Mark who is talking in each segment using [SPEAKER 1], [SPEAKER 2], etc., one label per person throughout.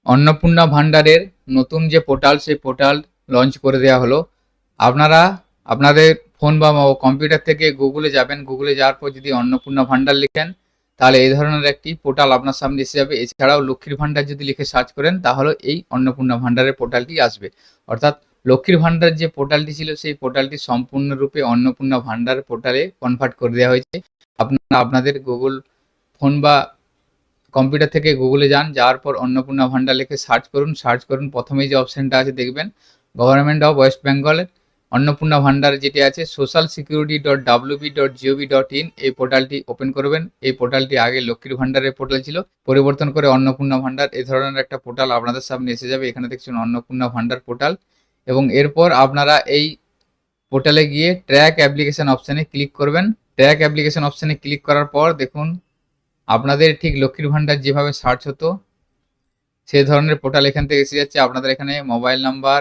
[SPEAKER 1] অন্নপূর্ণা ভান্ডারের নতুন যে পোর্টাল, সেই পোর্টাল লঞ্চ করে দেওয়া হলো। আপনারা আপনাদের ফোন বা কম্পিউটার থেকে গুগলে যাবেন। গুগলে যাওয়ার পর যদি অন্নপূর্ণা ভান্ডার লিখেন, তাহলে এই ধরনের একটি পোর্টাল আপনার সামনে এসে যাবে। এছাড়াও লক্ষ্মীর ভান্ডার যদি লিখে সার্চ করেন, তাহলে এই অন্নপূর্ণা ভান্ডারের পোর্টালটি আসবে। অর্থাৎ লক্ষ্মীর ভান্ডার যে পোর্টালটি ছিল, সেই পোর্টালটি সম্পূর্ণরূপে অন্নপূর্ণা ভান্ডার পোর্টালে কনভার্ট করে দেওয়া হয়েছে। আপনারা আপনাদের গুগল ফোন বা কম্পিউটার থেকে গুগলে যান, যাওয়ার পর অন্নপূর্ণা ভান্ডার লিখে সার্চ করুন। প্রথমেই যে অপশানটা আছে দেখবেন, গভর্নমেন্ট অফ ওয়েস্ট বেঙ্গলের অন্নপূর্ণা ভান্ডার যেটি আছে, socialsecurity.wb.gov.in, এই পোর্টালটি ওপেন করবেন। এই পোর্টালটি আগে লক্ষ্মীর ভান্ডারের পোর্টাল ছিল, পরিবর্তন করে অন্নপূর্ণা ভান্ডার এই ধরনের একটা পোর্টাল আপনাদের সামনে এসে যাবে। এখানে দেখছেন অন্নপূর্ণা ভান্ডার পোর্টাল, এবং এরপর আপনারা এই পোর্টালে গিয়ে ট্র্যাক অ্যাপ্লিকেশন অপশানে ক্লিক করবেন। ট্র্যাক অ্যাপ্লিকেশন অপশানে ক্লিক করার পর দেখুন, আপনাদের ঠিক লক্ষ্মীর ভান্ডার যেভাবে সার্চ হতো, সেই ধরনের পোর্টাল এখান থেকে এসে যাচ্ছে। আপনাদের এখানে মোবাইল নাম্বার,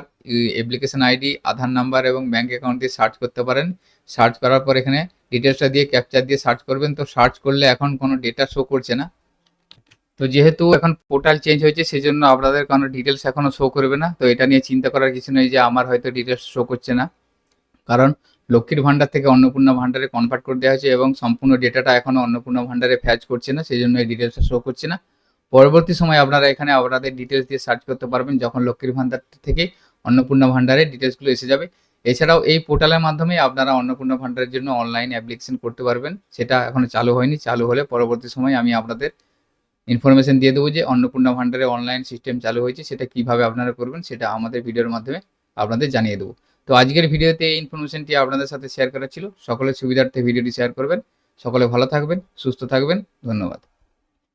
[SPEAKER 1] অ্যাপ্লিকেশন আইডি, আধার নাম্বার এবং ব্যাঙ্ক অ্যাকাউন্ট দিয়ে সার্চ করতে পারেন। সার্চ করার পর এখানে ডিটেলসটা দিয়ে ক্যাপচার দিয়ে সার্চ করবেন। তো সার্চ করলে এখন কোনো ডেটা শো করছে না। তো যেহেতু এখন পোর্টাল চেঞ্জ হয়েছে, সেই জন্য আপনাদের কোনো ডিটেলস এখনও শো করবে না। তো এটা নিয়ে চিন্তা করার কিছু নেই যে আমার হয়তো ডিটেলস শো করছে না, কারণ লক্ষ্মীর ভান্ডার থেকে অন্নপূর্ণা ভান্ডারে কনভার্ট করে দেওয়া হয়েছে এবং সম্পূর্ণ ডেটাটা এখনও অন্নপূর্ণা ভান্ডারে ফ্যাচ করছে না, সেই জন্য এই ডিটেলসটা শো করছে না। পরবর্তী সময় আপনারা এখানে আপনাদের ডিটেলস দিয়ে সার্চ করতে পারবেন, যখন লক্ষ্মীর ভান্ডার থেকে অন্নপূর্ণা ভান্ডারের ডিটেলসগুলো এসে যাবে। এছাড়াও এই পোর্টালের মাধ্যমে আপনারা অন্নপূর্ণা ভান্ডারের জন্য অনলাইন অ্যাপ্লিকেশন করতে পারবেন। সেটা এখনও চালু হয়নি, চালু হলে পরবর্তী সময় আমি আপনাদের ইনফরমেশন দিয়ে দেবো যে অন্নপূর্ণা ভান্ডারে অনলাইন সিস্টেম চালু হয়েছে, সেটা কিভাবে আপনারা করবেন সেটা আমাদের ভিডিওর মাধ্যমে আপনাদের জানিয়ে দেবো। তো আজকের ভিডিওতে এই ইনফরমেশনটি আপনাদের সাথে শেয়ার করা ছিল। সকলের সুবিধার্থে ভিডিওটি শেয়ার করবেন। সকলে ভালো থাকবেন, সুস্থ থাকবেন। ধন্যবাদ।